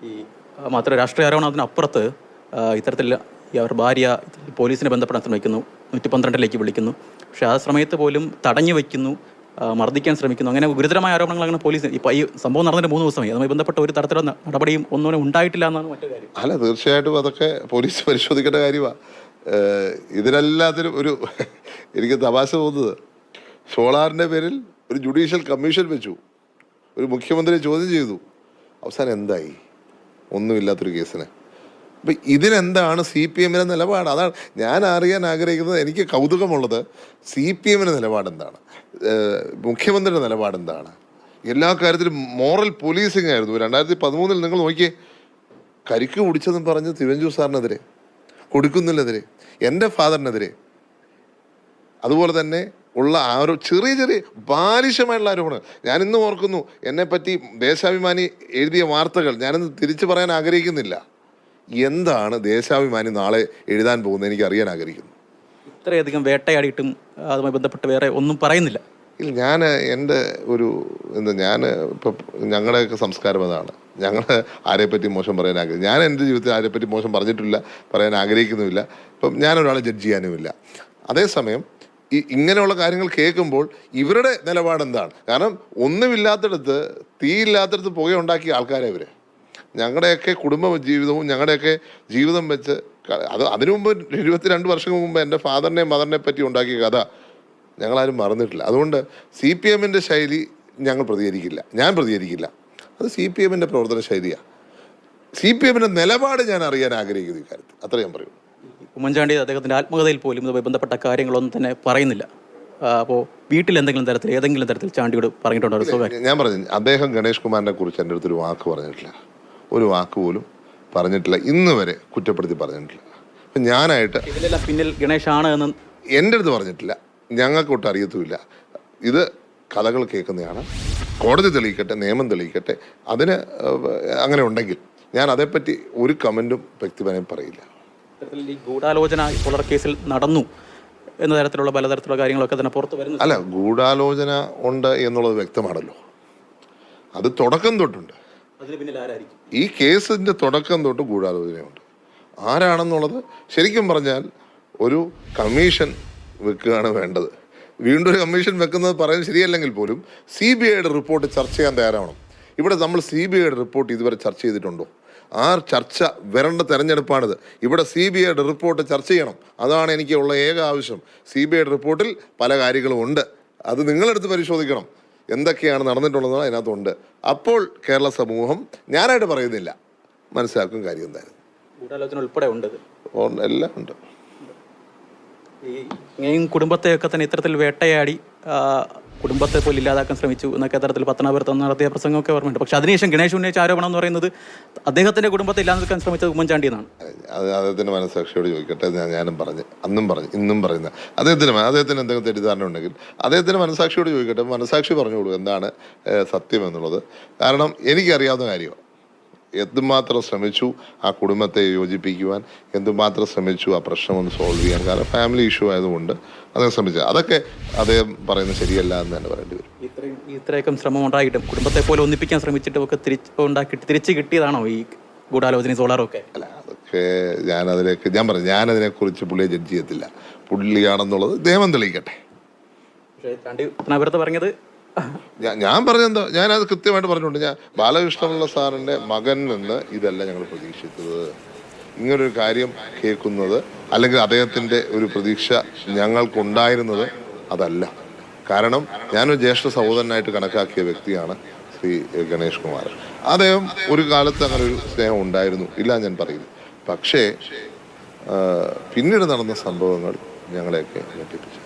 ഈ മാത്രം രാഷ്ട്രീയ ആരോപണത്തിനപ്പുറത്ത് ഇത്തരത്തിൽ അവർ ഭാര്യ പോലീസിനെ ബന്ധപ്പെടാൻ ശ്രമിക്കുന്നു, 112ലേക്ക് വിളിക്കുന്നു. പക്ഷേ ആ സമയത്ത് പോലും തടഞ്ഞു വയ്ക്കുന്നു, മർദ്ദിക്കാൻ ശ്രമിക്കുന്നു. അങ്ങനെ ഗുരുതരമായ ആരോപണങ്ങൾ അങ്ങനെ പോലീസ് ഇപ്പോൾ ഈ സംഭവം നടന്നിട്ട് 3 ദിവസമായി. അതുമായി ബന്ധപ്പെട്ട ഒരു തരത്തിലുള്ള നടപടിയും ഒന്നും ഉണ്ടായിട്ടില്ല എന്നാണ് മറ്റൊരു കാര്യം. അല്ല, തീർച്ചയായിട്ടും അതൊക്കെ പോലീസ് പരിശോധിക്കേണ്ട കാര്യമാണ്. ഇതിനെല്ലാത്തിനും ഒരു എനിക്ക് തമാശ തോന്നുന്നത്, സോളാറിൻ്റെ പേരിൽ ഒരു ജുഡീഷ്യൽ കമ്മീഷൻ വെച്ചു, ഒരു മുഖ്യമന്ത്രിയെ ചോദ്യം ചെയ്തു, അവസാനം എന്തായി? ഒന്നുമില്ലാത്തൊരു കേസിന്. അപ്പം ഇതിനെന്താണ് CPM നിലപാട്? അതാണ് ഞാൻ അറിയാൻ ആഗ്രഹിക്കുന്നത്. എനിക്ക് കൗതുകമുള്ളത് CPM നിലപാടെന്താണ്, മുഖ്യമന്ത്രിയുടെ നിലപാടെന്താണ്? എല്ലാ കാര്യത്തിലും മോറൽ പോലീസിങ് ആയിരുന്നു. 2013 നിങ്ങൾ നോക്കിയേ, കരിക്ക് കുടിച്ചെന്നും പറഞ്ഞ് തിരുവഞ്ചൂർ സാറിനെതിരെ, കൊടുക്കുന്നില്ലെതിരെ, എൻ്റെ ഫാദറിനെതിരെ, അതുപോലെ തന്നെ ഉള്ള ആ ഒരു ചെറിയ ചെറിയ ബാലിശമായിട്ടുള്ള ആരോപണം. ഞാനിന്ന് ഓർക്കുന്നു, എന്നെപ്പറ്റി ദേശാഭിമാനി എഴുതിയ വാർത്തകൾ ഞാനിന്ന് തിരിച്ചു പറയാൻ ആഗ്രഹിക്കുന്നില്ല. എന്താണ് ദേശാഭിമാനി നാളെ എഴുതാൻ പോകുന്നത് എനിക്ക് അറിയാൻ ആഗ്രഹിക്കുന്നു. ഇത്രയധികം വേട്ടയാടിയിട്ടും അതുമായി ബന്ധപ്പെട്ട് വേറെ ഒന്നും പറയുന്നില്ല. ഇല്ല, ഞാൻ എൻ്റെ ഞാൻ ഇപ്പം ഞങ്ങളുടെയൊക്കെ സംസ്കാരം അതാണ്. ഞങ്ങൾ ആരെപ്പറ്റി മോശം പറയാൻ ഞാൻ എൻ്റെ ജീവിതത്തിൽ ആരെപ്പറ്റി മോശം പറഞ്ഞിട്ടില്ല, പറയാൻ ആഗ്രഹിക്കുന്നുമില്ല. ഇപ്പം ഞാനൊരാളെ ജഡ്ജ് ചെയ്യാനുമില്ല. അതേസമയം ഇങ്ങനെയുള്ള കാര്യങ്ങൾ കേൾക്കുമ്പോൾ ഇവരുടെ നിലപാടെന്താണ്? കാരണം ഒന്നുമില്ലാത്തടത്ത്, തീയില്ലാത്തടത്ത് പുകയുണ്ടാക്കിയ ആൾക്കാരെ ഇവർ. ഞങ്ങളുടെയൊക്കെ കുടുംബ ജീവിതവും ഞങ്ങളുടെയൊക്കെ ജീവിതം വെച്ച് അതിനു മുമ്പ് 22 വർഷം മുമ്പ് എൻ്റെ ഫാദറിനെയും മദറിനെ പറ്റി ഉണ്ടാക്കിയ കഥ ഞങ്ങളാരും മറന്നിട്ടില്ല. അതുകൊണ്ട് CPM ശൈലി ഞങ്ങൾ പ്രതികരിക്കില്ല, ഞാൻ പ്രതികരിക്കില്ല. അത് CPM പ്രവർത്തന ശൈലിയാണ്. CPM നിലപാട് ഞാൻ അറിയാൻ ആഗ്രഹിക്കുന്നു ഈ കാര്യത്തിൽ. അത്ര ഞാൻ പറയും. ഉമ്മൻചാണ്ടി അദ്ദേഹത്തിൻ്റെ ആത്മകഥയിൽ പോലും ഇതുമായി ബന്ധപ്പെട്ട കാര്യങ്ങളൊന്നും തന്നെ പറയുന്നില്ല. അപ്പോൾ വീട്ടിൽ ഏതെങ്കിലും തരത്തിൽ ചാണ്ടിയോട് പറഞ്ഞിട്ടുണ്ടോ? ഞാൻ പറഞ്ഞു, അദ്ദേഹം ഗണേഷ് കുമാറിനെ കുറിച്ച് എൻ്റെ അടുത്തൊരു വാക്ക് പറഞ്ഞിട്ടില്ല, ഒരു വാക്ക് പോലും പറഞ്ഞിട്ടില്ല, ഇന്ന് വരെ കുറ്റപ്പെടുത്തി പറഞ്ഞിട്ടില്ല. അപ്പം ഞാനായിട്ട് ഇതിലെല്ലാം പിന്നിൽ ഗണേഷാണ് എന്ന് എൻ്റെ അടുത്ത് പറഞ്ഞിട്ടില്ല, ഞങ്ങൾക്കൊട്ട് അറിയത്തുമില്ല. ഇത് കഥകൾ കേൾക്കുന്നതാണ്. കോടതി തെളിയിക്കട്ടെ, നിയമം തെളിയിക്കട്ടെ. അതിന് അങ്ങനെ ഉണ്ടെങ്കിൽ ഞാൻ അതേപ്പറ്റി ഒരു കമൻറ്റും വ്യക്തിപരമായി പറയില്ല. ഈ ഗൂഢാലോചന പോലർ കേസിൽ നടന്നു എന്ന തരത്തിലുള്ള പലതരത്തിലുള്ള കാര്യങ്ങളൊക്കെ തന്നെ പുറത്ത് വരുന്നു. അല്ല, ഗൂഢാലോചന ഉണ്ട് എന്നുള്ളത് വ്യക്തമാണല്ലോ. അത് തുടക്കം തൊട്ടുണ്ട്. അതിന് പിന്നിൽ ആരായിരിക്കും? ഈ കേസിൻ്റെ തുടക്കം തൊട്ട് ഗൂഢാലോചനയുണ്ട്. ആരാണെന്നുള്ളത് ശരിക്കും പറഞ്ഞാൽ ഒരു കമ്മീഷൻ വെക്കുകയാണ് വേണ്ടത്. വീണ്ടും ഒരു കമ്മീഷൻ വെക്കുന്നത് പറയുന്നത് ശരിയല്ലെങ്കിൽ പോലും CBIയുടെ റിപ്പോർട്ട് ചർച്ച ചെയ്യാൻ തയ്യാറാവണം. ഇവിടെ നമ്മൾ CBIയുടെ റിപ്പോർട്ട് ഇതുവരെ ചർച്ച ചെയ്തിട്ടുണ്ടോ? ആ ചർച്ച വരേണ്ട തെരഞ്ഞെടുപ്പാണിത്. ഇവിടെ CBIയുടെ റിപ്പോർട്ട് ചർച്ച ചെയ്യണം. അതാണ് എനിക്കുള്ള ഏക ആവശ്യം. CBIയുടെ റിപ്പോർട്ടിൽ പല കാര്യങ്ങളും ഉണ്ട്, അത് നിങ്ങളെടുത്ത് പരിശോധിക്കണം. എന്തൊക്കെയാണ് നടന്നിട്ടുള്ളതെന്ന് അതിനകത്തുണ്ട്. അപ്പോൾ കേരള സമൂഹം, ഞാനായിട്ട് പറയുന്നില്ല, മനസ്സിലാക്കും കാര്യം എന്തായാലും. ഗൂഢാലോചന ഉൾപ്പെടെ ഉണ്ട്, എല്ലാം ഉണ്ട്. ഈ കുടുംബത്തെയൊക്കെ തന്നെ ഇത്തരത്തിൽ വേട്ടയാടി കുടുംബത്തെ പോലും ഇല്ലാതാക്കാൻ ശ്രമിച്ചു എന്നൊക്കെ തരത്തിൽ പത്തനാപുരത്ത് നടത്തിയ പ്രസംഗമൊക്കെ ഓർമ്മയുണ്ട്. പക്ഷെ അതിനുശേഷം ഗണേഷ് ഉന്നയിച്ച ആരോപണം എന്ന് പറയുന്നത് അദ്ദേഹത്തിന്റെ കുടുംബത്തെ ഇല്ലാതാക്കാൻ ശ്രമിച്ചത് ഉമ്മൻചാണ്ടി എന്നാണ്. അദ്ദേഹത്തിന്റെ മനസ്സാക്ഷിയോട് ചോദിക്കട്ടെ. ഞാനും പറഞ്ഞു, അന്നും പറഞ്ഞു, ഇന്നും പറയുന്നത് അദ്ദേഹത്തിന് എന്തെങ്കിലും തെറ്റിദ്ധാരണ ഉണ്ടെങ്കിൽ അദ്ദേഹത്തിന്റെ മനസ്സാക്ഷിയോട് ചോദിക്കട്ടെ. മനസ്സാക്ഷി പറഞ്ഞോളൂ എന്താണ് സത്യം എന്നുള്ളത്. കാരണം എനിക്കറിയാവുന്ന കാര്യമാണ്. എന്തുമാത്രം ശ്രമിച്ചു ആ കുടുംബത്തെ യോജിപ്പിക്കുവാൻ, എന്തുമാത്രം ശ്രമിച്ചു ആ പ്രശ്നം ഒന്ന് സോൾവ് ചെയ്യാൻ. കാരണം ഫാമിലി ഇഷ്യൂ ആയതുകൊണ്ട് അദ്ദേഹം ശ്രമിച്ചത്. അതൊക്കെ അദ്ദേഹം പറയുന്നത് ശരിയല്ല എന്ന് തന്നെ പറയേണ്ടി വരും. ഇത്രയൊക്കെ ശ്രമം ഉണ്ടായിട്ടും കുടുംബത്തെ പോലെ ഒന്നിപ്പിക്കാൻ ശ്രമിച്ചിട്ടും ഒക്കെ തിരിച്ചു കിട്ടിയതാണോ ഈ ഗൂഢാലോചന സോളാറൊക്കെ? അല്ല, അതൊക്കെ ഞാൻ പറഞ്ഞു, ഞാനതിനെക്കുറിച്ച് പുള്ളിയെ ജഡ്ജ് ചെയ്യത്തില്ല. പുള്ളിയാണെന്നുള്ളത് നിയമം തെളിയിക്കട്ടെ. പക്ഷേ പറഞ്ഞത് ഞാൻ പറഞ്ഞെന്തോ, ഞാനത് കൃത്യമായിട്ട് പറഞ്ഞിട്ടുണ്ട്. ഞാൻ ബാലകൃഷ്ണപിള്ള സാറിൻ്റെ മകൻ നിന്ന് ഇതല്ല ഞങ്ങൾ പ്രതീക്ഷിച്ചത്. ഇങ്ങനൊരു കാര്യം കേൾക്കുന്നത് അല്ലെങ്കിൽ അദ്ദേഹത്തിൻ്റെ ഒരു പ്രതീക്ഷ ഞങ്ങൾക്കുണ്ടായിരുന്നത് അതല്ല. കാരണം ഞാനൊരു ജ്യേഷ്ഠ സഹോദരനായിട്ട് കണക്കാക്കിയ വ്യക്തിയാണ് ശ്രീ ഗണേഷ് കുമാർ. അദ്ദേഹം ഒരു കാലത്ത് അങ്ങനെ ഒരു സ്നേഹം ഉണ്ടായിരുന്നു, ഇല്ല ഞാൻ പറയില്ല. പക്ഷേ പിന്നീട് നടന്ന സംഭവങ്ങൾ ഞങ്ങളെയൊക്കെ ഞെട്ടിപ്പിച്ചു.